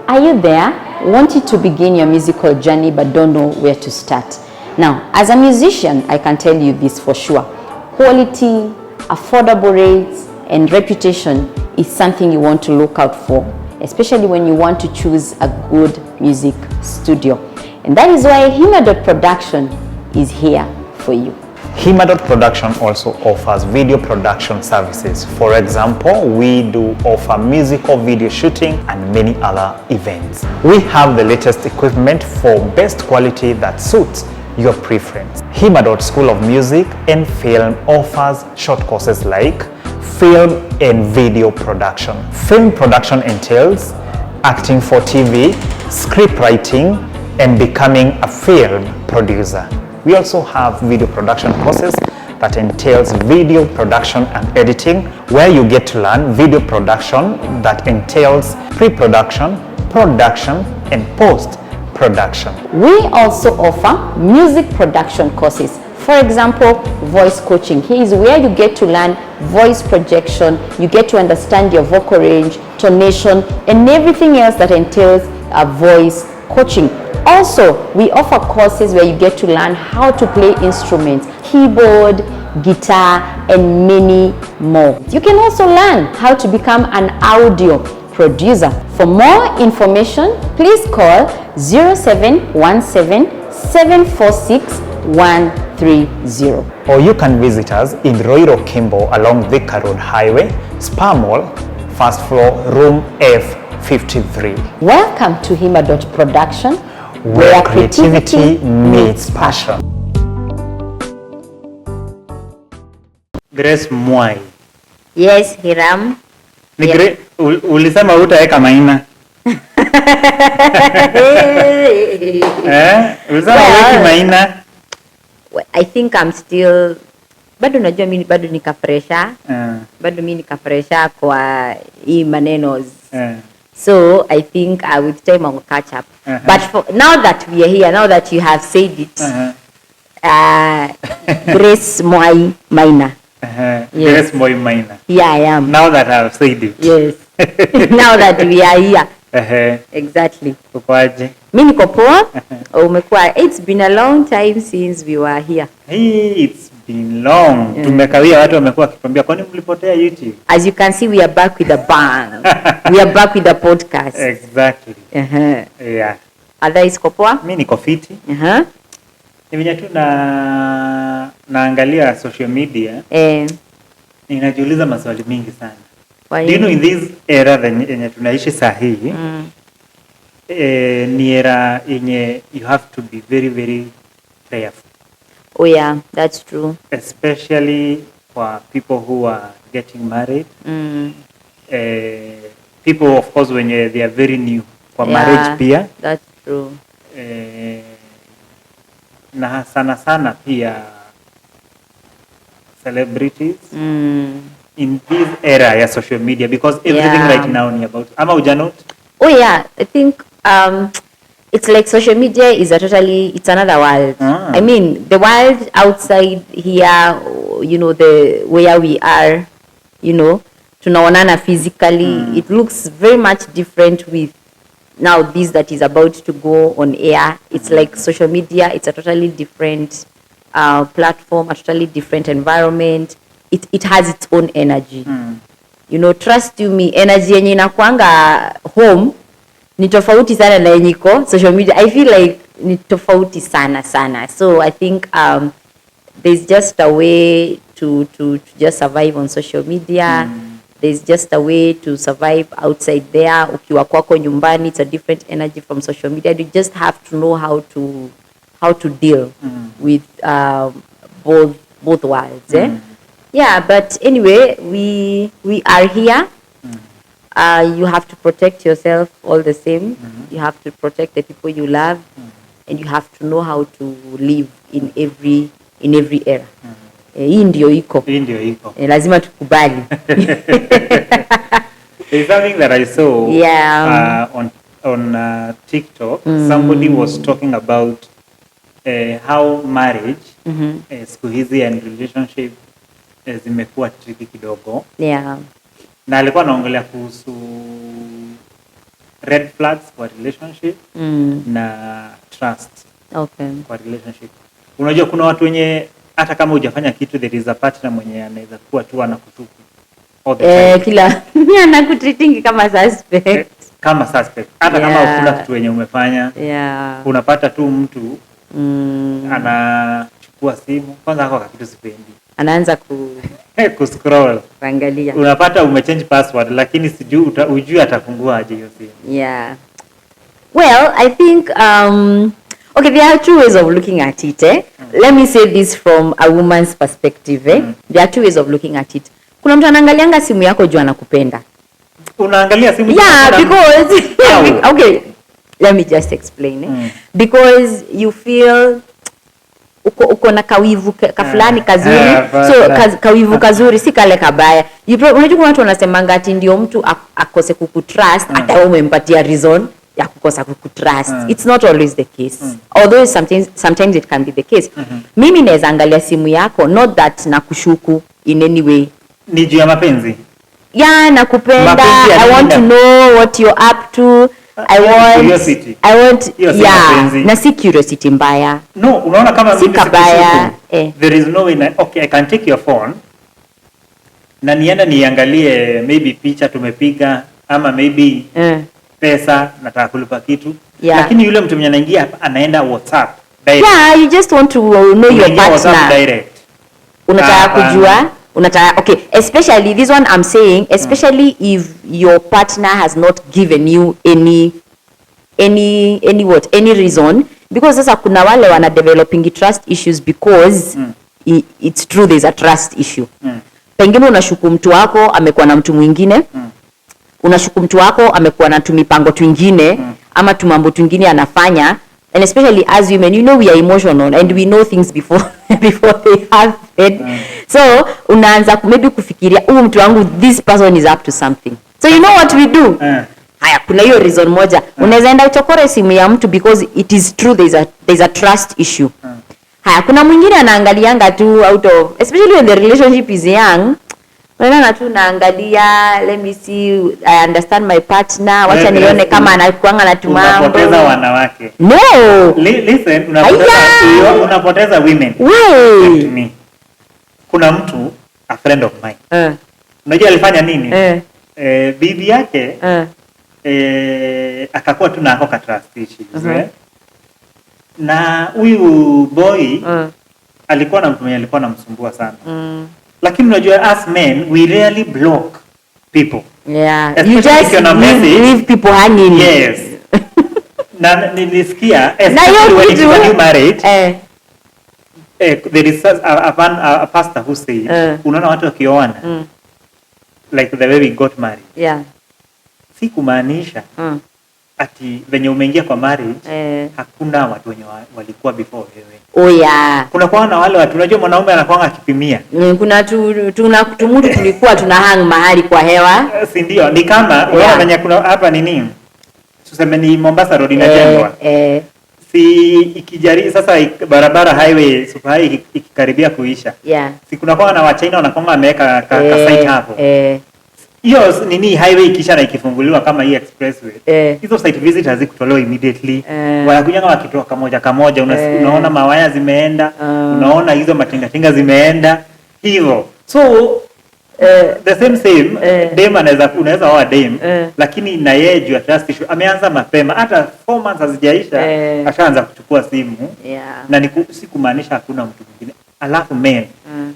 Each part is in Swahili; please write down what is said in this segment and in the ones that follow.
Are you there? Wanting to begin your musical journey but don't know where to start? Now, as a musician, I can tell you this for sure. Quality, affordable rates, and reputation is something you want to look out for, especially when you want to choose a good music studio. And that is why Hima Production is here for you. Hima Production also offers video production services. For example, we do offer musical video shooting and many other events. We have the latest equipment for best quality that suits your preference. Hima School of Music and Film offers short courses like film and video production. Film production entails acting for TV, script writing, and becoming a film producer. We also have video production courses that entails video production and editing, where you get to learn video production that entails pre-production, production, and post-production. We also offer music production courses. For example, voice coaching. Here is where you get to learn voice projection, you get to understand your vocal range, tonation, and everything else that entails a voice coaching. Also, we offer courses where you get to learn how to play instruments, keyboard, guitar, and many more. You can also learn how to become an audio producer. For more information, please call 0717 746 130. Or you can visit us in Roiro Kimbo along Thika Road Highway, Spa Mall, first floor, room F53. Welcome to Hima Production, where creativity meets passion. Grace MWAI. Yes, Hiram. Yes. Ulisema utaweka maina. Ulisema weki maina. I think I'm still bado najua mimi bado nika pressure. Bado mimi nika pressure kwa hii maneno. So I think with time I will catch up. But now that we are here, now that you have said it, Grace MWAI Maina. Yes. Grace MWAI Maina. Yeah, I am. Now that I have said it. Yes. Now that we are here. Exactly. Ukoaje? Mimi niko poa. Umekuwa. It's been a long time since we were here. Hey, it's been long. Tumekawia, watu wamekuwa wakituambia kwani mlipotea YouTube. As you can see, we are back with a bang. We are back with the podcast. Exactly. Yeah. Otherwise uko poa? Mimi niko fiti. Nimeja tu naangalia social media. Ninajiuliza maswali mingi sana. Do you know in this era yenye tunaishi sahihi, ni era yenye you have to be very, very prayerful. Oh yeah, that's true. Especially for people who are getting married. People, of course, when they are very new for marriage pia. That's true. Na sana pia celebrities. In this era ya social media, because everything right now is about ama ujanot. Oh yeah, I think it's like social media is it's another world. I mean, the world outside here, you know, the where we are, you know, tunaonana physically, it looks very much different with now this that is about to go on air. It's like social media, it's a totally different platform, a totally different environment. It has its own energy. You know, trust you me, energy yenye inakuanga home ni tofauti sana na yenye iko social media. I feel like ni tofauti sana. So I think there's just a way to just survive on social media. There's just a way to survive outside there. Ukiwa kwako nyumbani, it's a different energy from social media. You just have to know how to deal with both worlds. Yeah, but anyway, we are here. You have to protect yourself all the same. You have to protect the people you love, and you have to know how to live in every era. Hii ndio iko. Lazima tukubali. There's something that I saw on TikTok. Somebody was talking about how marriage, siku hizi and relationship zimekuwa tricky kidogo. Yeah. Na alikuwa anaongelea kuhusu red flags kwa relationship na trust kwa relationship. Unajua kuna watu wenye hata kama hujafanya kitu, there is a partner mwenye anaweza kuwa tu anakutuku kila anakutreating kama suspect. Kama suspect hata kama hakuna kitu wenye umefanya. Unapata tu mtu anachukua simu kwanza, hako kitu sipendi, anaanza ku scroll kuangalia. Unapata umechange password lakini ujui atafungua aje hiyo simu. Well, I think okay, there are two ways of looking at it. Let me say this from a woman's perspective. There are two ways of looking at it. Kuna mtu anaangalianga simu yako juu anakupenda. Unaangalia simu? Because okay, let me just explain. Because you feel uko na kawivu fulani kazuri. So kawivu kazuri si kale kabaya. Unajua kuna watu wanasemanga ati ndio mtu akose kukutrust hata wewe umempatia reason ya kukosa kukutrust. It's not always the case. Although sometimes it can be the case. Mimi naweza angalia simu yako, not that nakushuku in any way. Ni juu ya mapenzi? Nakupenda. I want to know what you're up to. I want na si curiosity mbaya. No, unaona kama mimi sikabaya. There is no way okay, I can take your phone na nienda niangalie maybe picha tumepiga ama maybe pesa nataka kulipa kitu. Lakini yule mtu mwenye anaingia anaenda WhatsApp direct. You just want to know your partner direct. Unataka kujua, okay, especially this one I'm saying, especially if your partner has not given you any reason, because sasa kuna wale wana developing trust issues because it's true there's a trust issue. Pengine unashuku mtu wako amekuwa na mtu mwingine, unashuku mtu wako amekuwa na tumipango twingine ama tumambo twingine anafanya, and especially as women, you know we are emotional and we know things before they happen. So unaanza maybe kufikiria mtu wangu, this person is up to something. So you know what we do? Haya, kuna hiyo reason moja. Unaweza enda uchokore simu ya mtu because it is true there's a trust issue. Haya, kuna mwingine anaangalianga tu out of, especially when the relationship is young, unaona tu naangalia, let me see, I understand my partner, wacha nione kama anakuanga na tumambo. Unapoteza wanawake. No. Listen, unapoteza women. Why? Kuna mtu, a friend of mine. Unajua alifanya nini? Bibi yake akakuwa tu na hoka trust issues. Na huyu boy alikuwa na mtu mwenye alikuwa anamsumbua sana. Lakini unajua as men we rarely block people. You just leave people hanging. Yes. Na nilisikia especially when you married, there is a pastor who said unaona watu wakioana like the way we got married. Si kumaanisha ati venye umeingia kwa marriage hakuna watu wenye walikuwa before wewe. Kuna kwa na wale watu unajua mwanaume anakuanga akipimia. Kuna tumutu tulikuwa tuna hang mahali kwa hewa. Si ndio? Ni kama unaona venye kuna hapa nini? Tuseme ni Mombasa road inajengwa. Si ikijari sasa barabara highway super high ikikaribia kuisha. Si kuna kwa na wa China wanakuanga ameweka ka site hapo. Hiyo nini highway kisha na ikifunguliwa kama hii expressway. Hizo site visit hazikutolewa immediately. Wanakuja kama wakitoa kamoja unaona mawaya zimeenda, unaona hizo matinga zimeenda hivyo. So the same dem unaweza oa dem lakini na yeye juu ya trust issue ameanza mapema, hata 4 months hazijaisha ashaanza kuchukua simu. Na si kumaanisha hakuna mtu mwingine. Alafu men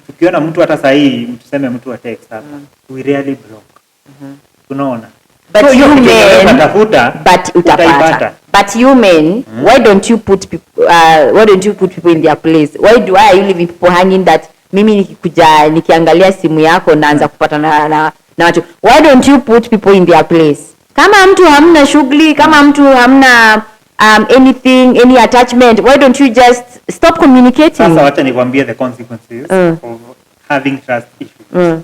tukiona mtu hata saa hii tuseme mtu wa text hapa we rarely block. Unaona? But so you men, but utapata. But you men, why don't you put people in their place? Why are you leaving people hanging that mimi nikikuja nikiangalia simu yako naanza kupata na watu? Why don't you put people in their place? Kama mtu hamna shughuli, kama mtu hamna anything, any attachment, why don't you just stop communicating? Sasa wacha nikwambie the consequences of having trust issues.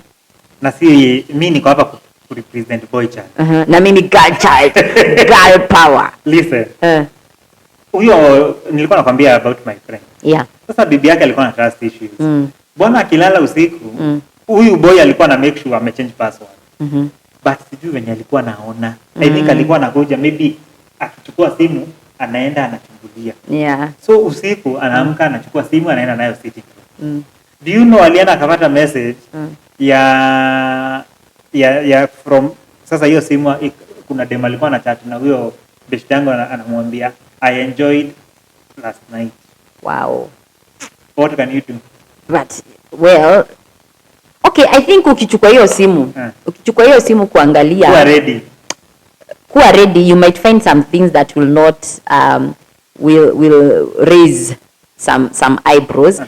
Na si mimi niko hapa ku represent boy child. Na mimi girl child, girl power. Listen. Huyo nilikuwa nakwambia about my friend. Sasa bibi yake alikuwa na trust issues. Bwana akilala usiku, huyu boy alikuwa na make sure ame change password. but sijui venye alikuwa naona. I think alikuwa anakuja maybe akichukua simu anaenda anachungulia. Yeah. So usiku anaamka anachukua simu anaenda nayo sitting room. Do you know aliana akapata message ya from sasa hiyo simu kuna demo alikuwa na chat na huyo best yangu anamwambia I enjoyed last night. Wow. What can you do? But well, okay, I think ukichukua hiyo simu kuangalia kuwa ready, you might find some things that will not will raise some eyebrows.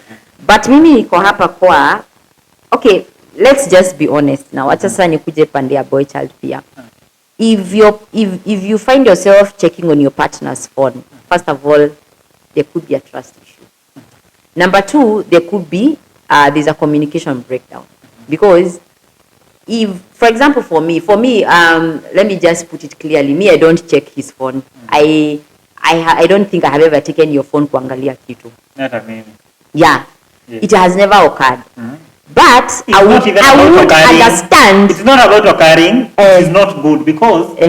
But mimi niko hapa kwa okay, let's just be honest now. Acha sasa nikuje pande ya boy child pia. If you find yourself checking on your partner's phone, first of all, there could be a trust issue. Number two, there could be there's a communication breakdown. Because if, for example, for me, let me just put it clearly. Me, I don't check his phone. I don't think I have ever taken your phone kuangalia kitu. Not a meme. Yeah. Yes. It has never occurred. But I would understand. It's not about occurring. It is not good because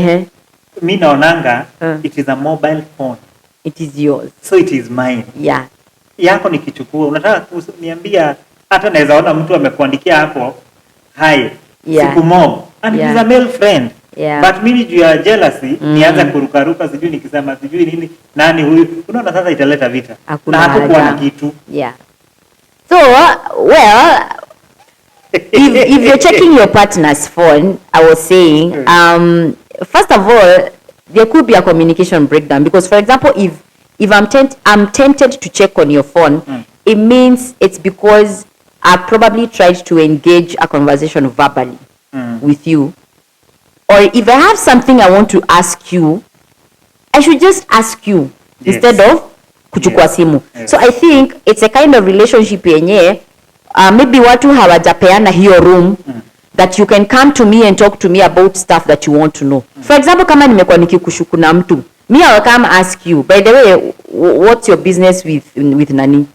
me naonanga it is a mobile phone. It is yours. So it is mine. Yeah. Yako nikichukua unataka kuniambia hata naweza ona mtu amekuandikia hapo hi siku mom and he's a male friend. But mimi juu ya jealousy nianza kurukaruka sijui nikisema sijui nini nani huyu unaona sasa italeta vita na hakukuwa na kitu. Yeah. So well, if you're checking your partner's phone, I was saying first of all there could be a communication breakdown because for example if I'm tempted to check on your phone, it means it's because I probably tried to engage a conversation verbally with you. Or if I have something I want to ask you, I should just ask you instead of kuchukua simu. So I think it's a kind of relationship yenye maybe watu hawajapeana hiyo room that you can come to me and talk to me about stuff that you want to know. For example, kama nimekuwa nikikushuku na mtu, me I will come ask you, by the way, what's your business with nani?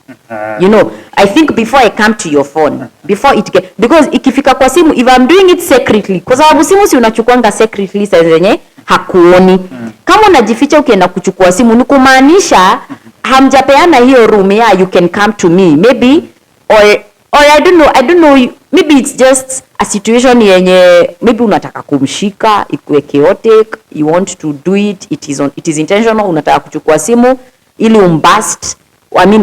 You know, I think before I come to your phone, because ikifika kwa simu, if I'm doing it secretly, kwa sababu simu si unachukuanga secretly saa zenye hakuoni. Kama unajificha ukienda kuchukua simu, ni kumaanisha hamjapeana hiyo room ya you can come to me, maybe or I don't know, maybe it's just a situation yenye maybe unataka kumshika ikuwe chaotic, you want to do it, it is intentional, unataka kuchukua simu ili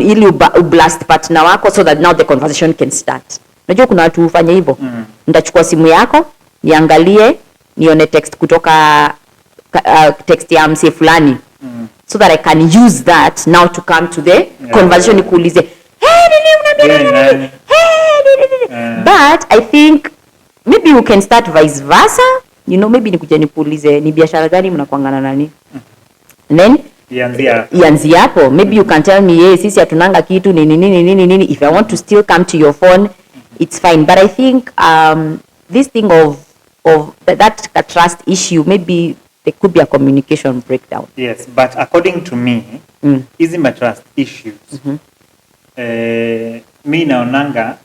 ili ublast partner wako so that now the conversation can start. Unajua kuna watu hufanya hivyo. Nitachukua simu yako, niangalie, nione text kutoka text ya mse fulani. So that I can use that now to come to the conversation nikuulize, hey, nini unaniambia? But I think maybe we can start vice versa. You know, maybe nikuje nikuulize ni biashara gani mnakuangana nani? And then ianzia hapo. Maybe you can tell me, hey, sisi hatunanga kitu nini. If I want to still come to your phone, it's fine. But I think this thing of that trust issue, maybe there could be a communication breakdown. Yes, but according to me, hizi trust issues, mi naonanga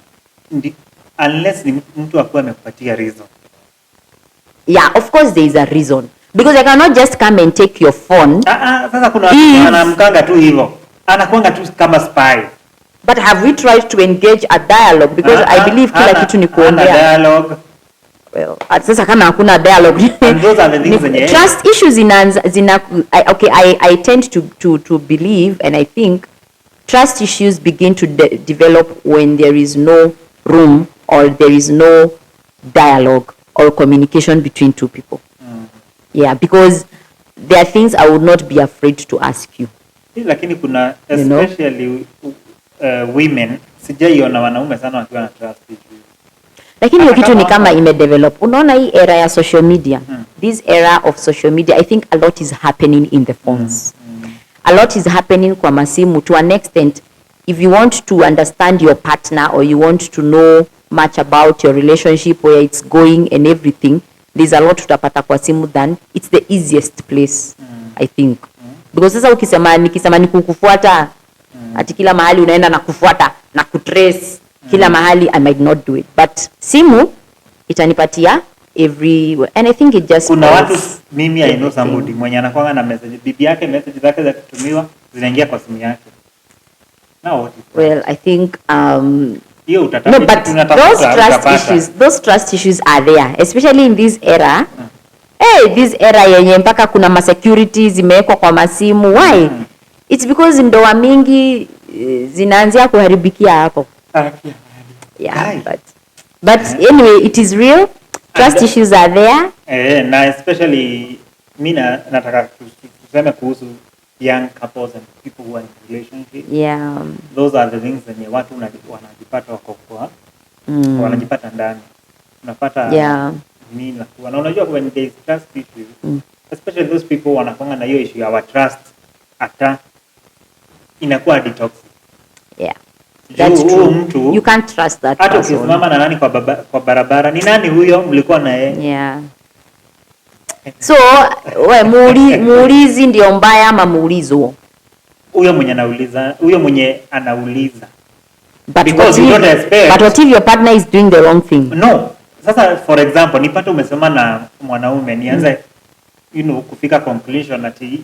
unless ni mtu akuwe amekupatia reason. Yeah, of course there is a reason. Because I cannot just come and take your phone. Sasa kuna anamkanga tu hivyo. Anakuanga tu kama spy. But have we tried to engage a dialogue? Because I believe kila kitu ni kuongea. Dialogue. Well, sasa kama hakuna dialogue. And those are the things trust issues I tend to believe and I think trust issues begin to develop when there is no room or there is no dialogue or communication between two people. Yeah, because there are things I would not be afraid to ask you. Lakini kuna especially women, sijaiona wanaume sana wakiwa na trust issues. Lakini hiyo kitu ni kama imedevelop. Unaona hii era ya social media. This era of social media, I think a lot is happening in the phones. A lot is happening kwa masimu to an extent. If you want to understand your partner or you want to know much about your relationship, where it's going and everything, there's a lot tutapata kwa simu than it's the easiest place, I think. Because sasa nikisema nikukufuata, ati kila mahali unaenda na kufuata na kutrace kila mahali, I might not do it. But simu itanipatia everywhere, and I think it just kuna watu mimi I know somebody mwenye anakuanga na message bibi yake message zake za kutumiwa zinaingia kwa simu yake. Now well, I think hiyo no, but those trust issues are there, especially in this era. This era yenye mpaka kuna ma security zimewekwa kwa masimu. Why? It's because ndoa mingi zinaanzia kuharibikia hapo. Yeah, but anyway, it is real. Trust issues are there. Na especially mimi nataka tuseme kuhusu young couples and people who are in relationship. Yeah. Those are the things zenye watu wanajipata wako kwa wanajipata ndani. Unapata mimi na unajua when there is trust issues, especially those people wanakuanga na hiyo issue ya trust hata inakuwa detox. Yeah. That's true. Mtu, you can't trust that person. Hata ukisimama na nani kwa barabara, ni nani huyo mlikuwa na yeye? Yeah. So, muulizi ndio mbaya ama muulizo? Huyo mwenye anauliza. But what if your partner is doing the wrong thing? No. Sasa for example, nipate umesema na mwanaume nianze kufika conclusion ati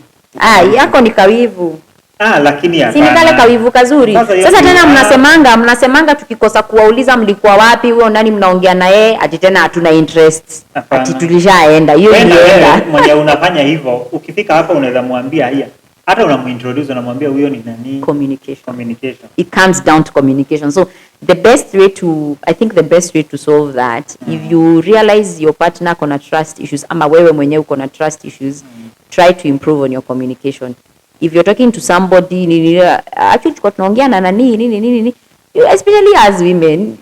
yako ni kawivu. Lakini si ni kale kawivu kazuri. Sasa tena mnasemanga tukikosa kuwauliza mlikuwa wapi, huyo nani mnaongea na yeye, ati tena hatuna interest. Ati tulishaenda. Hiyo ilienda. Mwenye unafanya hivyo, ukifika hapa unaweza muambia hata unamuintroduce unamwambia huyo ni nani? Communication. It comes down to communication. So the best way to solve that, if you realize your partner kuna trust issues ama wewe mwenyewe uko na trust issues, try to improve on your communication. If you're talking to somebody, actually tunaongea na nini, especially as women,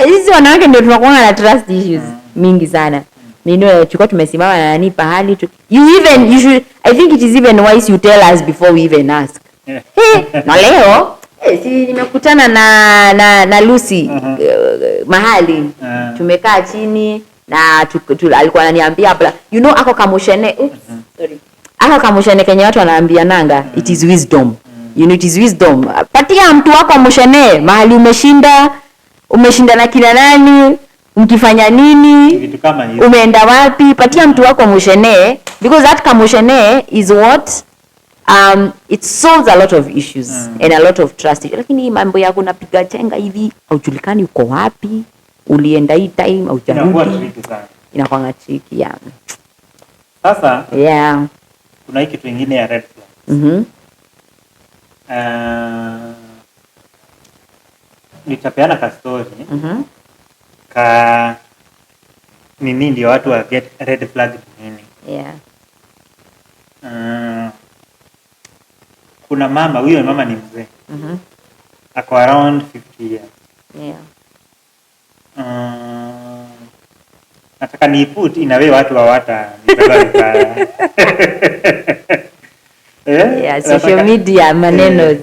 hizi wanawake ndio tunakuwa na trust issues mingi sana. Tulikuwa tumesimama na nani pahali you should, I think it is even wise you tell us before we even ask. Na leo si nimekutana na Lucy mahali tumekaa chini na alikuwa ananiambia ako kamushene ako kamushene kenye watu wanaambia nanga, it is wisdom. It is wisdom. Patia mtu wako mushene mahali umeshinda na kina nani, mkifanya nini, vitu kama hizo, umeenda wapi, patia mtu wako mushene, because that kamushene is what it solves a lot of issues and a lot of trust. Lakini mambo yako unapiga chenga hivi, haujulikani uko wapi, ulienda hii time au jarudi, inakuwa tricky ya. Sasa kuna hiki kitu kingine ya red flags. Nitapeana ka story. Nini ndio watu wa get red flag nini? Kuna mama, huyo mama ni mzee. Ako around 50 years. Nataka ni put inawe watu hawata vibaya. Social media maneno.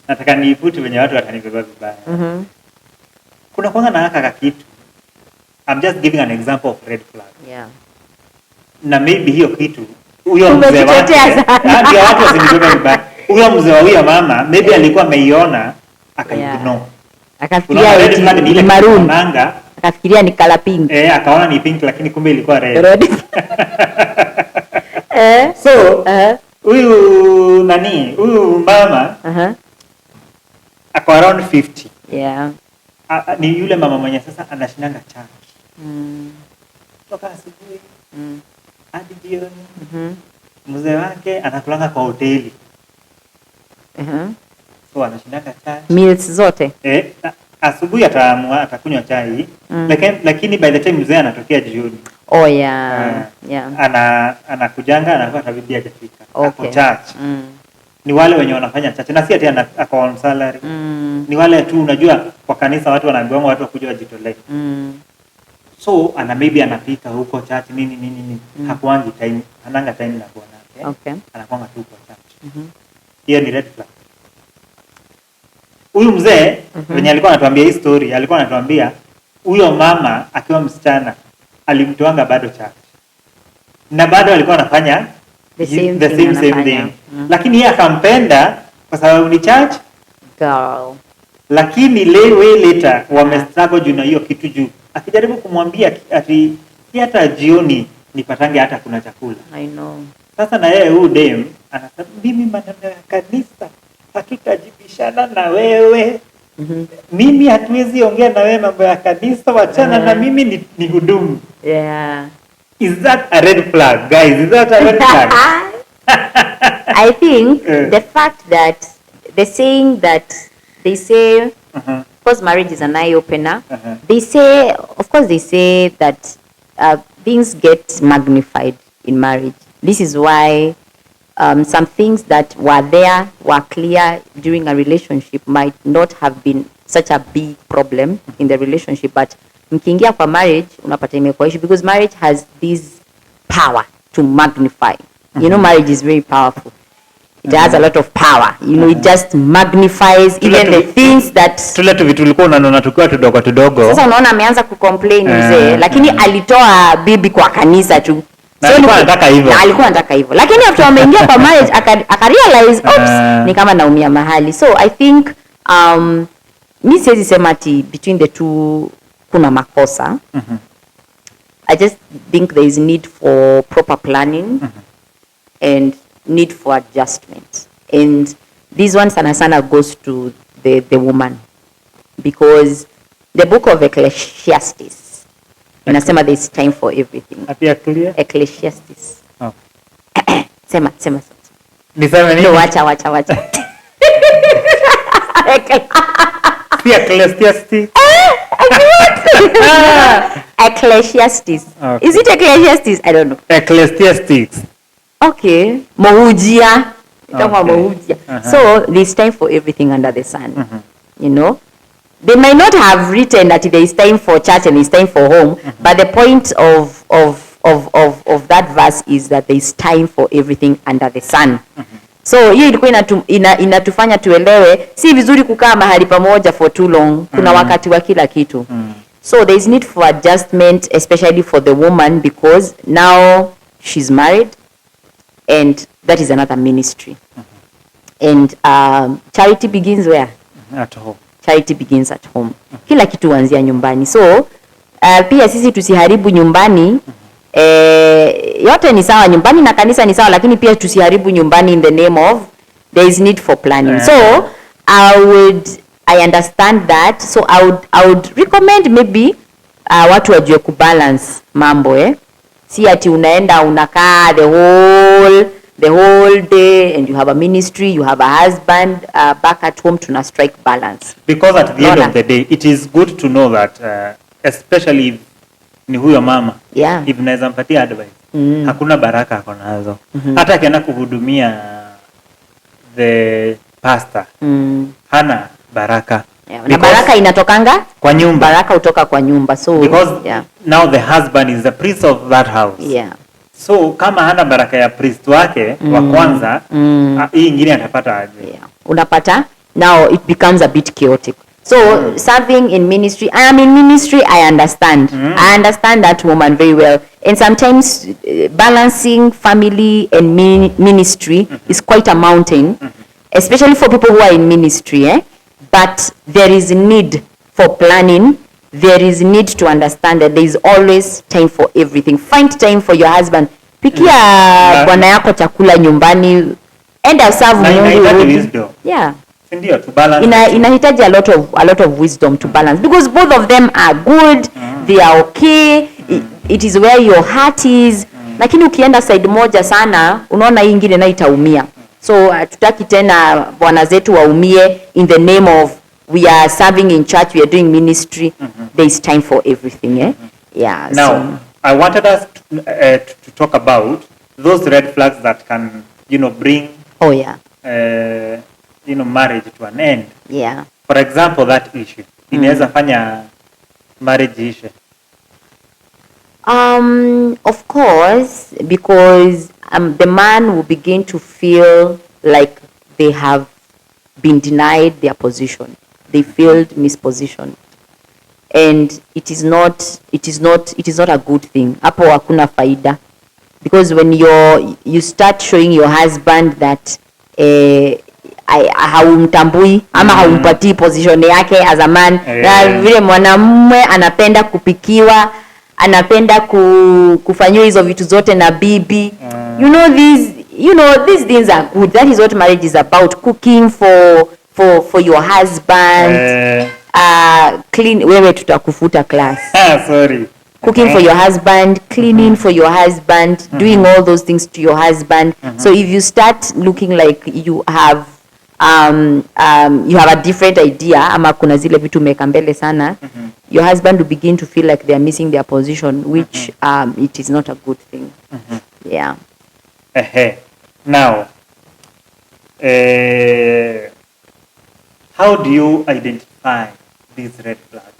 Nataka ni put wenye watu watanibeba vibaya. Kuna kwanga na haka kitu. I'm just giving an example of red flag. Na maybe hiyo kitu huyo mzee wake ndio watu wasinibeba vibaya. Huyo mzee wa huyo mama maybe alikuwa ameiona akaignore. Akafikiria ni maroon. Akafikiria ni color pink. Akaona ni pink lakini kumbe ilikuwa red. So, huyu mama ako around 50. Ni yule mama mwenye sasa anashindanga church. Toka asubuhi hadi jioni. Mzee wake anakulanga kwa hoteli. So anashindanga church. Meals zote. Asubuhi atakunywa chai, lakini by the time mzee anatokea jioni. Anakujanga anakuwa bibi hajafika. Ako church. Ni wale wenye wanafanya church na si ati ako on salary. Ni wale tu unajua kwa kanisa watu wanaambiwa watu wakuja wajitolee. So maybe anapika huko church nini. Hakuangi time, ananga time na bwana. Anakuanga tu kwa church. Hiyo ni red flag. Huyu mzee mwenye alikuwa anatuambia hii story, alikuwa anatuambia huyo mama akiwa msichana alimtoanga bado church. Na bado alikuwa anafanya the same thing. Lakini yeye akampenda kwa sababu ni church girl. Lakini way later wamestruggle juu na hiyo kitu juu. Akijaribu kumwambia ati si hata jioni nipatange hata kuna chakula. I know. Sasa na yeye huyu dem anasema mimi maneno ya kanisa hatutajibishana na wewe. Mimi hatuwezi ongea na wewe mambo ya kanisa, wachana na mimi ni hudumu. Yeah. Is that a red flag, guys? Is that a red flag? I think the fact that the saying that they say, of course, marriage is an eye opener. They say, of course, they say that things get magnified in marriage. This is why some things that were clear during a relationship might not have been such a big problem in the relationship, but mkiingia kwa marriage unapata imekuwa issue because marriage has this power to magnify. You know, marriage is very powerful. It has a lot of power. You know, it just magnifies even the things that tule tu vitu ulikuwa unaona tukiwa tudogo. Sasa unaona ameanza kucomplain mzee, lakini alitoa bibi kwa kanisa tu. Na alikuwa anataka hivyo. Na alikuwa anataka hivyo. Lakini after ameingia kwa marriage aka realize oops, ni kama naumia mahali. So I think mi siwezi sema ati between the two kuna makosa. I just think there is need for proper planning and need for adjustment. And this one sana goes to the woman, because the book of Ecclesiastes inasema there is time for everything. Apia clear? Ecclesiastes. Oh. Sema. Niseme nini? No, wacha. Ecclesiastes. Ecclesiastes. Okay. Is it Ecclesiastes? I don't know. Ecclesiastes. Okay. Mohujia. Okay. So there's time for everything under the sun. You know, they might not have written that there is time for church and there is time for home, but the point of that verse is that there is time for everything under the sun. So hiyo ilikuwa inatufanya tuelewe si vizuri kukaa mahali pamoja for too long. Kuna wakati wa kila kitu. So there is need for adjustment, especially for the woman, because now she's married and that is another ministry. And charity begins where? At home. Charity begins at home. Kila kitu huanzia nyumbani. So pia sisi tusiharibu nyumbani. Yote ni sawa, nyumbani na kanisa ni sawa, lakini pia tusiharibu nyumbani in the name of there is need for planning. So I understand that. So I would recommend maybe watu wajue kubalance mambo si ati unaenda unakaa the whole day and you have a ministry, you have a husband back at home, tuna strike balance. Because at the end of the day, it is good to know that especially if ni huyo mama, if naweza mpatia advice, hakuna baraka ako nazo. Hata akienda kuhudumia the pastor, hana baraka. Na baraka inatokanga kwa nyumba. Baraka utoka kwa nyumba. So because now the husband is the priest of that house. So kama hana baraka ya priest wake wa kwanza, hii ingine atapata aje? Unapata now it becomes a bit chaotic. So serving in ministry, I am in ministry, I understand. I understand that woman very well. And sometimes balancing family and ministry is quite a mountain, especially for people who are in ministry. But there is need for planning. There is need to understand that there is always time for everything. Find time for your husband. Pikia bwana yako chakula nyumbani. Enda serve Mungu. Ndio to balance. Inahitaji a lot of wisdom to balance, because both of them are good, they are okay. It is where your heart is. Lakini ukienda side moja sana, unaona hii ingine na itaumia. So tutaki tena bwana zetu waumie in the name of we are serving in church, we are doing ministry. There is time for everything. Now, so I wanted us to talk about those red flags that can, bring marriage to an end. For example, that issue inaweza fanya marriage issue. Of course, because the man will begin to feel like they have been denied their position. They feel mispositioned, and it is not a good thing. Hapo hakuna faida, because when you start showing your husband that haumtambui ama haumpatii position yake as a man, na vile mwanamume anapenda kupikiwa, anapenda kufanywa hizo vitu zote na bibi. You know these things are good. That is what marriage is about. Cooking for your husband. Clean, wewe tutakufuta class. Sorry. Cooking for your husband, cleaning for your husband, doing all those things to your husband. So if you start looking like you have a different idea, ama kuna zile vitu umeka mbele sana, your husband will begin to feel like they are missing their position, which it is not a good thing. Yeah. Now, how do you identify these red flags?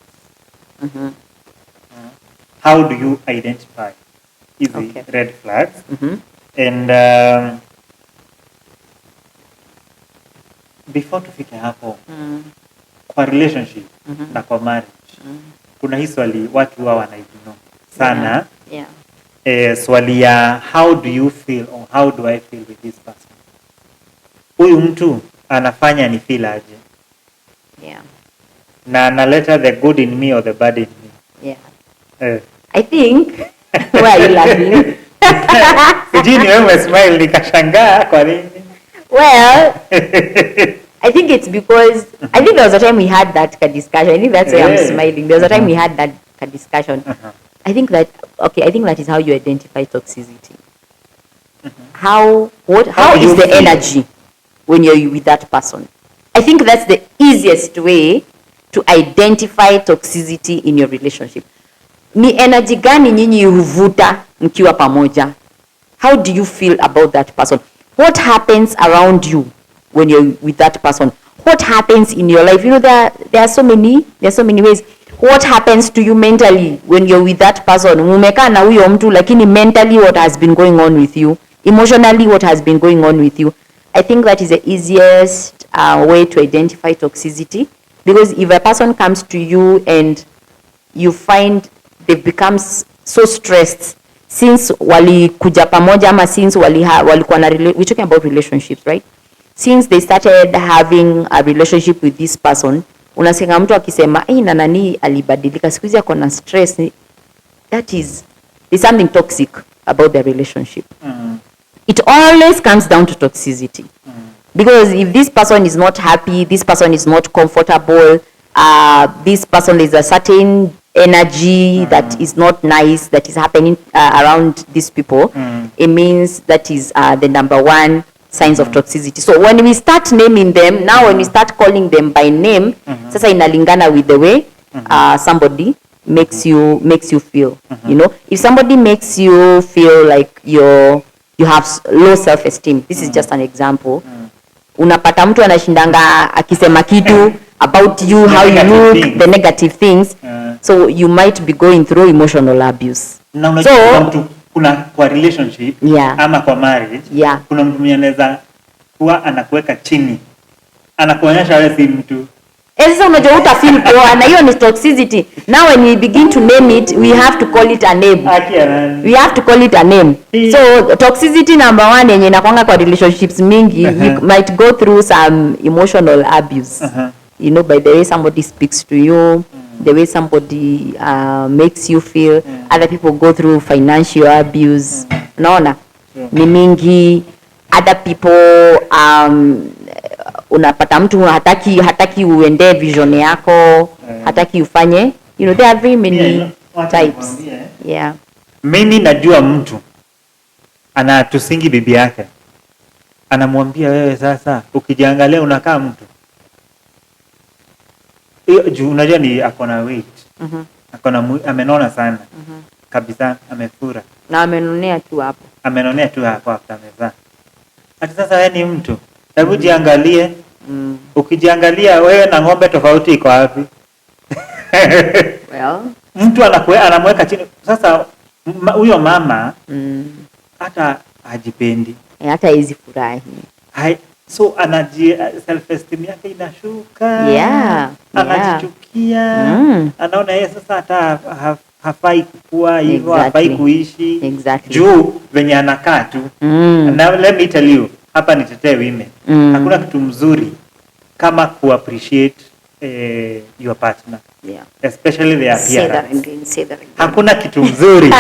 How do you identify these red flags? And before tufike hapo, kwa relationship na kwa marriage, kuna hii swali watu huwa wanaignore sana. Swali ya how do you feel or how do I feel with this person? Huyu mtu anafanya ni feel aje? Na analeta the good in me or the bad in me? I think why are you laughing? Sijini wewe smile nikashangaa kwa nini? Well, I think it's because I think there was a time we had that discussion. I think that's why I'm smiling. There was a time we had that discussion. I think that is how you identify toxicity. How is the energy when you're with that person? I think that's the easiest way to identify toxicity in your relationship. Ni energy gani nyinyi huvuta mkiwa pamoja? How do you feel about that person? What happens around you when you're with that person? What happens in your life? You know, there are so many ways. What happens to you mentally when you're with that person? Umekaa na huyo mtu lakini mentally what has been going on with you? Emotionally what has been going on with you? I think that is the easiest way to identify toxicity, because if a person comes to you and you find they've become so stressed since walikuja pamoja ama since walikuwa na we're talking about relationships, right? Since they started having a relationship with this person, unasikia mtu akisema na nani alibadilika siku hizi ako na stress. There's something toxic about their relationship. It always comes down to toxicity. Because if this person is not happy, this person is not comfortable, this person is a certain energy that is not nice that is happening around these people, it means that is the number one signs of toxicity. So when we start naming them, now when we start calling them by name, sasa inalingana with the way somebody makes you feel. You know, if somebody makes you feel like you have low self-esteem, this is just an example. Unapata mtu anashindanga akisema kitu about you, how you look, the negative things. So you might be going through emotional abuse. Na unajua mtu kuna kwa relationship ama kwa marriage, kuna mtu mwenye anaweza kuwa anakuweka chini, anakuonyesha wewe si mtu. Sasa unajua uta feel poa, na hiyo ni toxicity. Now when we begin to name it, we have to call it a name. We have to call it a name. So toxicity number 1 yenye inakwanga kwa relationships mingi, you might go through some emotional abuse. You know, by the way somebody speaks to you, the way somebody makes you feel. Other people go through financial abuse. Unaona? Ni mingi. Other people unapata mtu hataki uende vision yako, hataki ufanye. You know, there are very many types. Mimi najua mtu anatusingi bibi yake, anamwambia wewe sasa ukijiangalia unakaa mtu. Hiyo unajua ni akona weight. Akona amenona sana. Kabisa amefura. Na amenonea tu hapo. Amenonea tu hapo after amevaa. Hata sasa wewe ni mtu. Hebu jiangalie. Ukijiangalia wewe na ng'ombe tofauti iko wapi? Well, mtu anamweka chini. Sasa huyo mama hata hajipendi. Hata hizi furahi. So self esteem yake inashuka. Anajichukia. Anaona yeye sasa hata hafai kukua hivyo, hafai kuishi. Juu venye anakaa tu. Now let me tell you, hapa nitetee women. Hakuna kitu mzuri kama appreciate your partner. Yeah. Especially the appearance. Say that again. Hakuna kitu mzuri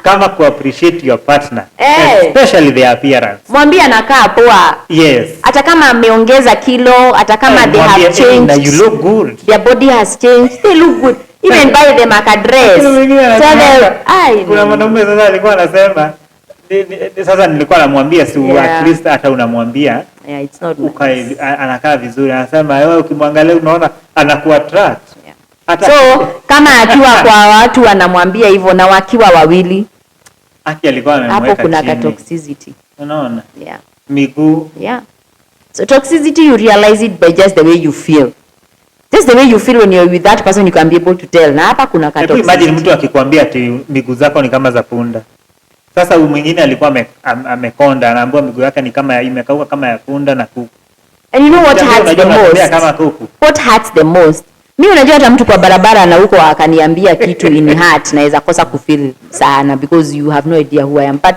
kama ku appreciate your partner. Hey. Especially the appearance. Mwambie anakaa poa. Yes. Hata kama ameongeza kilo, hata kama they have changed. You look good. Their body has changed. They look good. Even buy them a dress. Tell them, kuna mwanaume sasa alikuwa anasema sasa nilikuwa namwambia at least hata unamwambia it's not nice. Anakaa vizuri, anasema wewe ukimwangalia unaona anakuwa attract. So kama akiwa kwa watu anamwambia hivyo na wakiwa wawili, alikuwa amemweka hapo kuna toxicity. Unaona? Yeah. Miguu. Yeah. So toxicity, you realize it by just the way you feel. Just the way you feel when you're with that person, you can be able to tell. Na hapa kuna toxicity. Imagine mtu akikwambia ati miguu zako ni kama za punda. Sasa mwingine alikuwa amekonda, anaambiwa miguu yake ni kama imekauka kama ya punda na kuku. And you know what hurts the most? Kama kuku. What hurts the most? Mimi unajua hata mtu kwa barabara na huko akaniambia kitu in heart naweza kosa kufeel sana because you have no idea who I am. But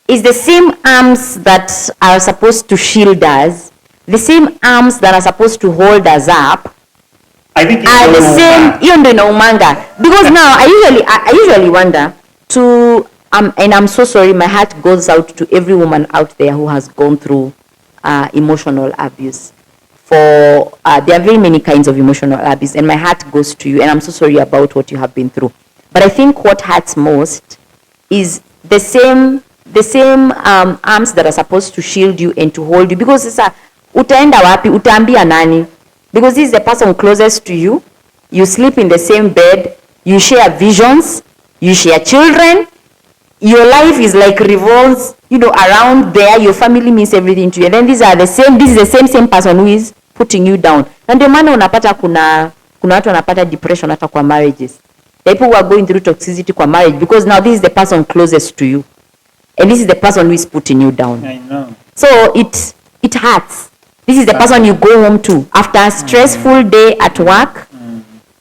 is the same arms that are supposed to shield us, the same arms that are supposed to hold us up, I think are the same. Hiyo ndio inaumanga. Because now I usually wonder to and I'm so sorry, my heart goes out to every woman out there who has gone through emotional abuse. There are very many kinds of emotional abuse, and my heart goes to you, and I'm so sorry about what you have been through. But I think what hurts most is the same arms that are supposed to shield you and to hold you. Because sasa utaenda wapi, utaambia nani? Because this is the person closest to you. You sleep in the same bed, you share visions, you share children. Your life is like revolves, around there. Your family means everything to you. And then this is the same person who is putting you down. And the maana unapata kuna watu wanapata depression hata kwa marriages. The people who are going through toxicity kwa marriage because now this is the person closest to you. And this is the person who is putting you down. I know. So it hurts. This is the person you go home to after a stressful day at work.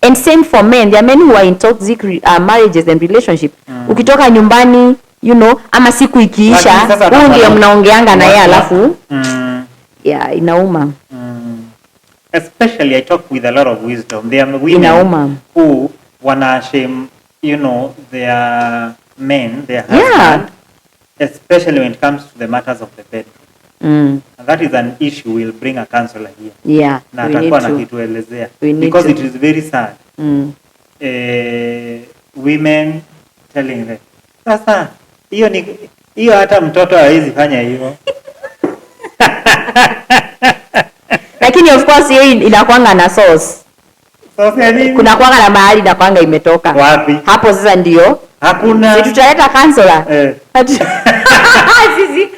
And same for men. There are men who are in toxic marriages and relationships. Ukitoka nyumbani, ama siku ikiisha, huyu ndiye mnaongeanga na yeye alafu yeah, inauma. Especially I talk with a lot of wisdom. There are women who wanna shame, their men, their husband, especially when it comes to the matters of the bedroom. And that is an issue. We'll bring a counselor here. Yeah, na atakuwa na kituelezea because it is very sad. Women telling them, sasa hiyo hata mtoto hawezi fanya hivyo. Lakini of course yeye inakuanga na source. Source ya nini? Kuna kuanga na mahali inakuanga imetoka. Wapi? Hapo sasa ndio. Hakuna. Si tutaleta counselor. Sisi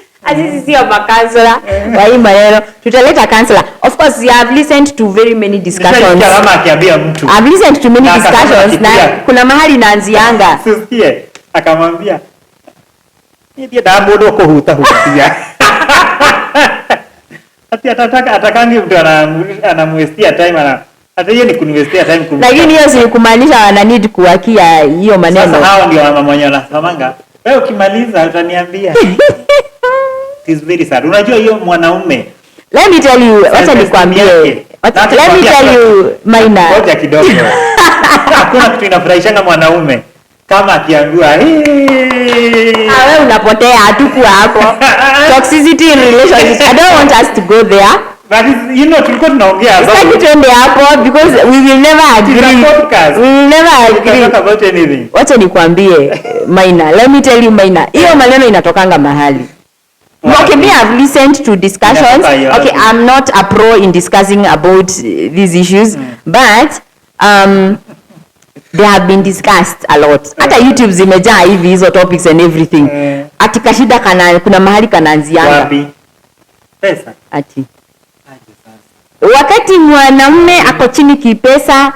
sio makansela wa hii maneno. Tutaleta counselor. Of course you have listened to very many discussions. I've listened to many discussions na kuna mahali naanzianga. Sisikie akamwambia ndio damu doko hutia. Ati atakangi mtu anamwestia time hata hiyo ni kuniwestia time lakini hiyo si kumaanisha wana need kuwakia hiyo maneno. Sasa hao ndio mama mwenye wanasamanga. Wewe ukimaliza utaniambia. It is very sad. Unajua hiyo mwanaume. Let me tell you, wacha nikwambie. Let me tell you Maina. Ngoja kidogo. Hakuna kitu inafurahisha mwanaume kama akiambiwa wewe unapotea hatukuwa hapo. Toxicity in relationships. I don't want us to go there. But tulikuwa tunaongea about. Sasa tuende hapo because we will never agree. We will never agree. Talk about anything. Wacha nikwambie Maina. Let me tell you Maina. Hiyo maneno inatokanga mahali. Okay, me I've listened to discussions. Okay, I'm not a pro in discussing about these issues, but they have been discussed a lot. Hata YouTube zimejaa hivi hizo topics and everything. Ati kashida kuna mahali kanaanzianga. Wapi? Pesa. Ati. Wakati mwanamume ako chini kipesa,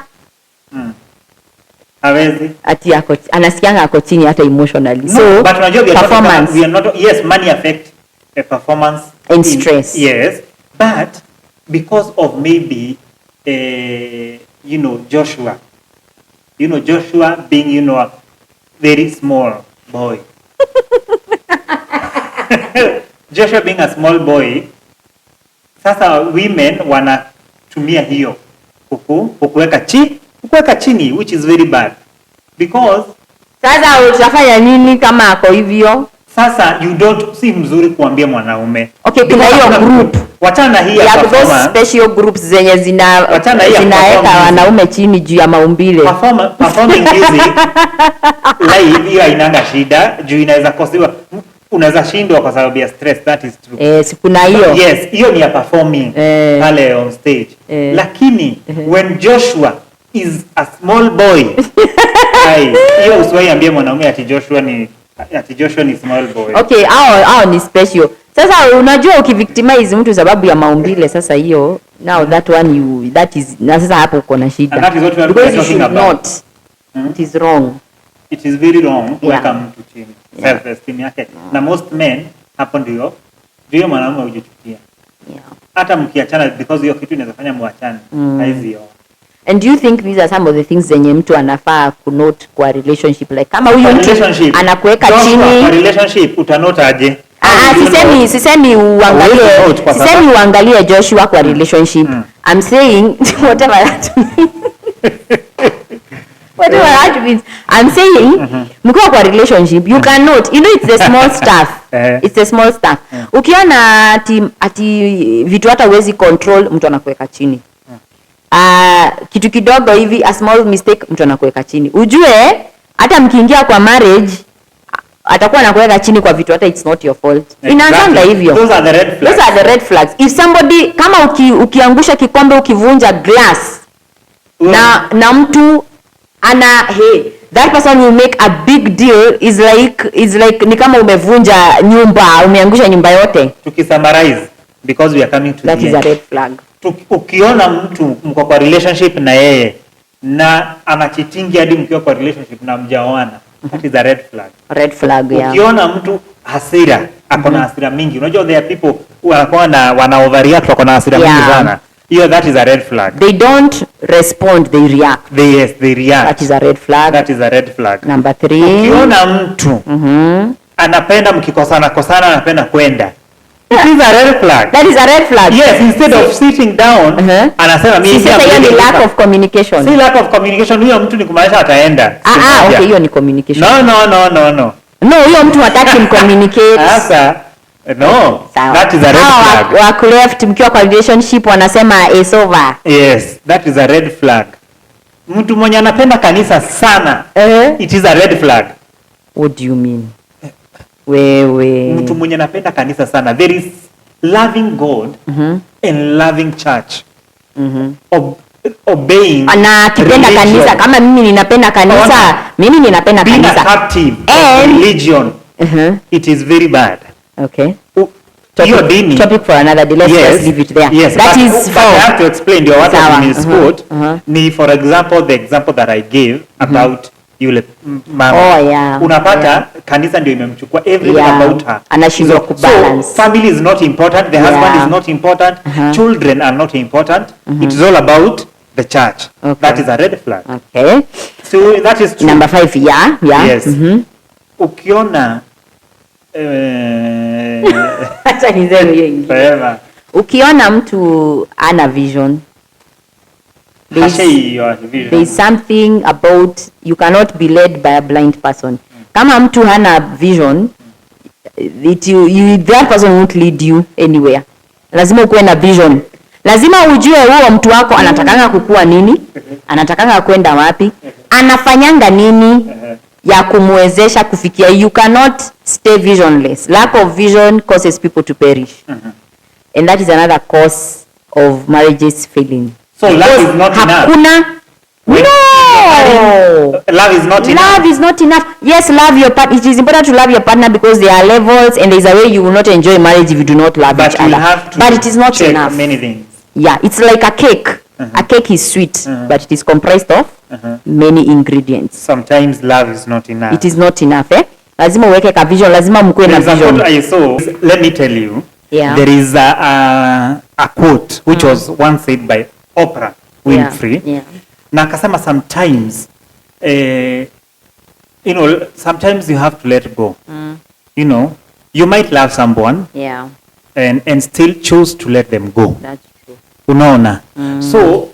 hawezi. Ati anasikianga ako chini hata emotionally. No, so but unajua performance. We are not, yes, money affect a performance and stress. Yes, but because of maybe Joshua. Joshua being a very small boy. Joshua being a small boy. Sasa women tumia hiyo kukuweka chini, which is very bad because sasa utafanya nini kama ako hivyo? Sasa si mzuri kuambia mwanaume. Okay, kuna hiyo group. Wachana hii ya those special groups zenye zinaweka wanaume chini juu ya maumbile. Performing music live hiyo hainanga shida, juu inaweza kosiwa, unaweza shindwa kwa sababu ya stress, that is true. Kuna hiyo. Yes, hiyo ni ya performing pale on stage. Lakini when Joshua is a small boy, hiyo usiwaambie mwanaume ati Joshua ni small boy. Okay, hao ni special. Sasa unajua ukivictimize mtu sababu ya maumbile, sasa hiyo now that one na sasa hapo uko na shida. And that is what we are talking about. It is wrong. It is very wrong kuweka mtu chini. Self esteem yake. Na most men hapo ndio mwanaume hujichukia. Hata mkiachana because hiyo kitu inaweza fanya muachane. Haizio. And do you think these are some of the things zenye mtu anafaa kunote kwa relationship, like kama huyu mtu anakuweka chini kwa relationship utanote aje? Sisemi uangalie Joshua kwa relationship. I'm saying whatever that means. I'm saying mkiwa kwa relationship you can note, it's the small stuff. It's the small stuff. Ukiona ati vitu hata huwezi control, mtu anakuweka chini. Kitu kidogo hivi, a small mistake, mtu anakuweka chini. Ujue hata mkiingia kwa marriage atakuwa anakuweka chini kwa vitu hata it's not your fault. Inaanza hivyo. Those are the red flags. If somebody kama ukiangusha kikombe, ukivunja glass na mtu that person will make a big deal, is like ni kama umevunja nyumba, umeangusha nyumba yote. Tukisummarize, because we are coming to that is a red flag. Ukiona mtu mko kwa relationship na yeye na anachitingi hadi mkiwa kwa relationship na mjaoana, that is a red flag. Red flag, yeah. Ukiona mtu hasira, akona hasira mingi. Unajua there are people who wana overreact, wako na hasira mingi sana. That is a red flag. They don't respond, they react. They react. That is a red flag. That is a red flag. Number 3. Ukiona mtu anapenda mkikosana anapenda kwenda, it is a red flag. That is a red flag. Yes, instead of sitting down, anasema mimi ni lack of communication. Si lack of communication, huyo mtu ni kumaanisha ataenda. Okay, hiyo ni communication. No. No, huyo mtu hataki mcommunicate. Sasa no, that is a red flag. Wako left mkiwa kwa relationship wanasema it's over. Yes, that is a red flag. Mtu mwenye anapenda kanisa sana, it is a red flag. What do you mean? Wewe. Mtu mwenye anapenda kanisa sana, there is loving God and loving church. Obeying. Anakipenda kanisa kama mimi ninapenda kanisa, mimi ninapenda kanisa. Being a captive of religion. It is very bad. Okay. Topic for another day. Let's just leave it there. Yes, but I have to explain what I mean is good. For example, the example that I gave about yule mama. Unapata kanisa ndio imemchukua everything about her. Anashindwa kubalance. So family is not important, the husband is not important, children are not important. It is all about the church. That is a red flag. Okay. So that is true. Number 5, Yes. Ukiona acha niseme hiyo ingine. Ukiona mtu ana vision, there is something about, you cannot be led by a blind person. Kama mtu hana vision, that person won't lead you anywhere. Lazima ukuwe na vision. Lazima ujue huo mtu wako anatakanga kukua nini, anatakanga kwenda wapi, anafanyanga nini ya kumwezesha kufikia. You cannot stay visionless. Lack of vision causes people to perish. And that is another cause of marriages failing. So love is not enough. No! Love is not enough. Love is not enough. Yes, love your partner. It is important to love your partner because there are levels and there is a way you will not enjoy marriage if you do not love each other. But it is not enough. Many things. Yeah, it's like a cake. A cake is sweet, but it is comprised of many ingredients. Sometimes love is not enough. It is not enough, Lazima uweke ka vision, lazima mkuwe na vision. So, let me tell you, there is a quote which was once said by Oprah Winfrey. Na akasema sometimes, sometimes you have to let go. You might love someone and still choose to let them go. That's true. Unaona? So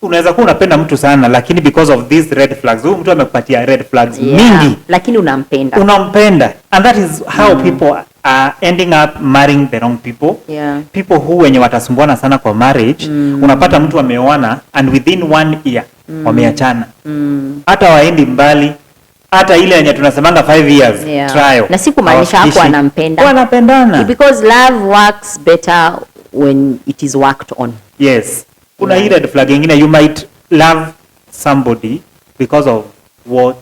unaweza kuwa unapenda mtu sana lakini because of these red flags, huyu mtu amekupatia red flags mingi, lakini unampenda, and that is how people are ending up marrying the wrong people. People who wenye watasumbuana sana kwa marriage, unapata mtu ameoana and within 1 year wameachana, hata waendi mbali, hata ile yenye tunasemanga 5 years trial, na si kumaanisha hapo wanapendana, because love works better when it is worked on. Yes. Kuna hii red flag nyingine, you might love somebody because of what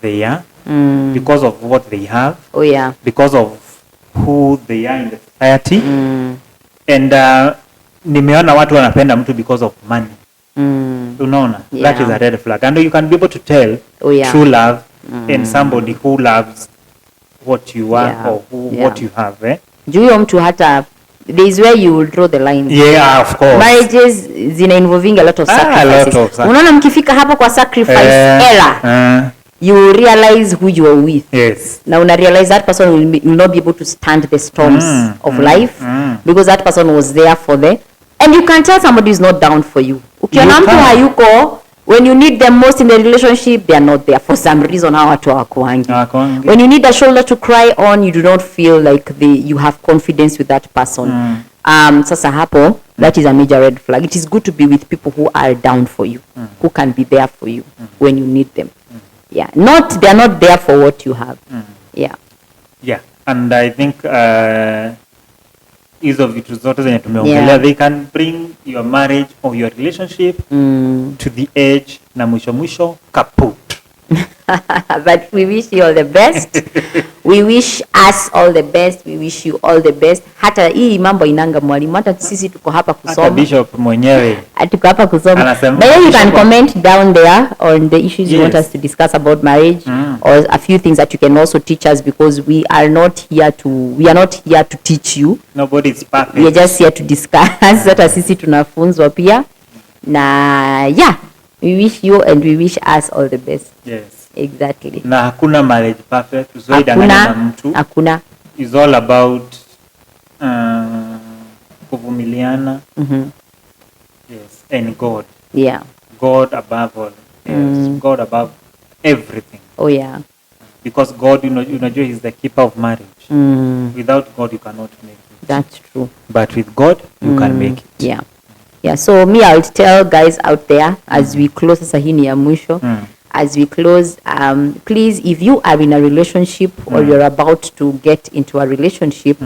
they are, because of what they have, because of who they are in the society, and nimeona watu wanapenda mtu because of money. Unaona? That is a red flag, and you can be able to tell true love and somebody who loves what you are or what you have. Juu mtu hata there is where you will draw the line. Yeah, of course. Marriages zina involving a lot of sacrifices. Unaona mkifika hapo kwa sacrifice era, you realize who you are with. Yes. Now una realize that person will not be able to stand the storms of life because that person was there for the, and you can tell somebody is not down for you. Ukiona mtu hayuko when you need them most in the relationship, they are not there for some reason. Hawa watu hawakuangi. When you need a shoulder to cry on, you do not feel like you have confidence with that person. Sasa hapo, that is a major red flag. It is good to be with people who are down for you, who can be there for you when you need them. Yeah, they are not there for what you have. Yeah, and I think hizo vitu zote zenye tumeongelea, they can bring your marriage or your relationship to the edge, na mwisho kaput. But we wish you all the best. We wish us all the best. We wish you all the best. Hata hii mambo inanga mwalimu, hata sisi tuko hapa kusoma. Hata Bishop mwenyewe tuko hapa kusoma. But you can comment down there on the issues you want us to discuss about marriage, or a few things that you can also teach us, because we are not here to teach you. Nobody is perfect. We are just here to discuss. Hata sisi tunafunzwa pia. Na we wish you and we wish us all the best. Yes. Exactly. Na hakuna marriage perfect. Usiwaidanganya na mtu. Hakuna. It's all about kuvumiliana. Yes. And God. Yeah. God above all. Yes. God above everything. Oh yeah. Because God, unajua He's the keeper of marriage. Without God, you cannot make it. That's true. But with God, you can make it. Yeah. Yeah. So I'll tell guys out there as we close sahini ya mwisho. As we close, please, if you are in a relationship or you're about to get into a relationship,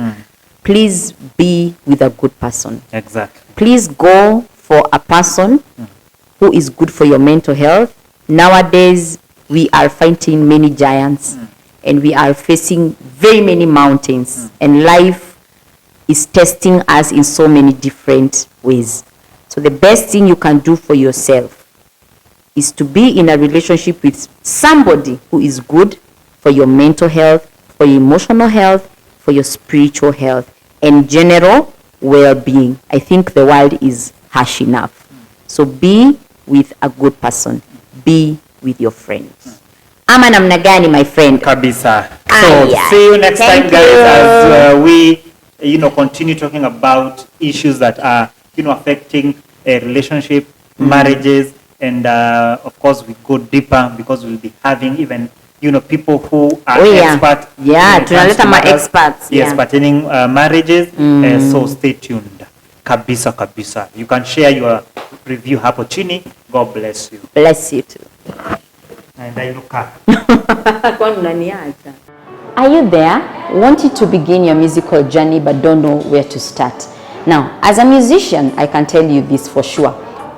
please be with a good person. Exactly. Please go for a person who is good for your mental health. Nowadays, we are fighting many giants and we are facing very many mountains, and life is testing us in so many different ways. So the best thing you can do for yourself is to be in a relationship with somebody who is good for your mental health, for your emotional health, for your spiritual health, and general well-being. I think the world is harsh enough. So be with a good person. Be with your friends. Ama namna gani, my friend? Kabisa. So see you next time, guys, as we continue talking about issues that are affecting a relationship, marriages. And of course, we go deeper because we'll be having even people who are experts. Yeah, tunaleta ma experts. Yes, pertaining marriages. So stay tuned. Kabisa. You can share your review hapo chini. God bless you. Bless you too. And I look up. Are you there? Wanted to begin your musical journey but don't know where to start? Now, as a musician, I can tell you this for sure.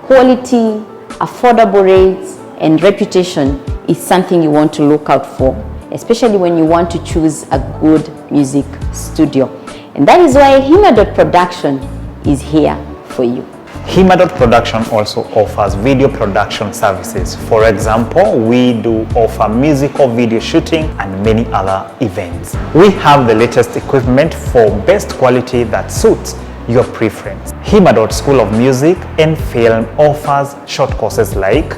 Quality, affordable rates, and reputation is something you want to look out for, especially when you want to choose a good music studio. And that is why Hima Production is here for you. Hima Production also offers video production services. For example, we do offer musical video shooting and many other events. We have the latest equipment for best quality that suits your preference. Hima School of Music and Film offers short courses like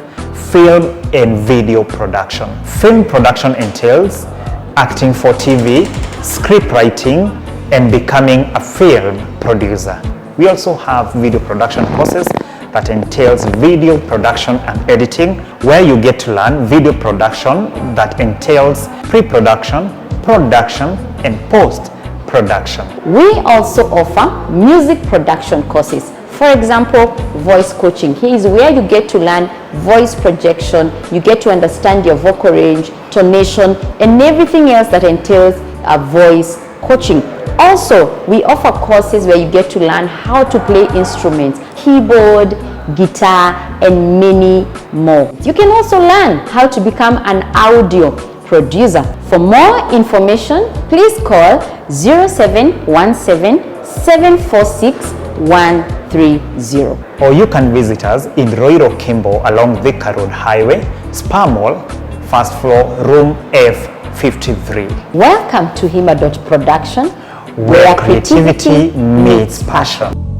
film and video production. Film production entails acting for TV, script writing, and becoming a film producer. We also have video production courses that entails video production and editing, where you get to learn video production that entails pre-production, production, and post-production. We also offer music production courses. For example, voice coaching. Here is where you get to learn voice projection, you get to understand your vocal range, tonation, and everything else that entails a voice coaching. Also, we offer courses where you get to learn how to play instruments, keyboard, guitar, and many more. You can also learn how to become an audio producer. For more information, please call 0717 746 130. Or you can visit us in Roiro Kimbo along Thika Road Highway, Spa Mall, first floor, room F53. Welcome to Hima Production, where creativity meets passion.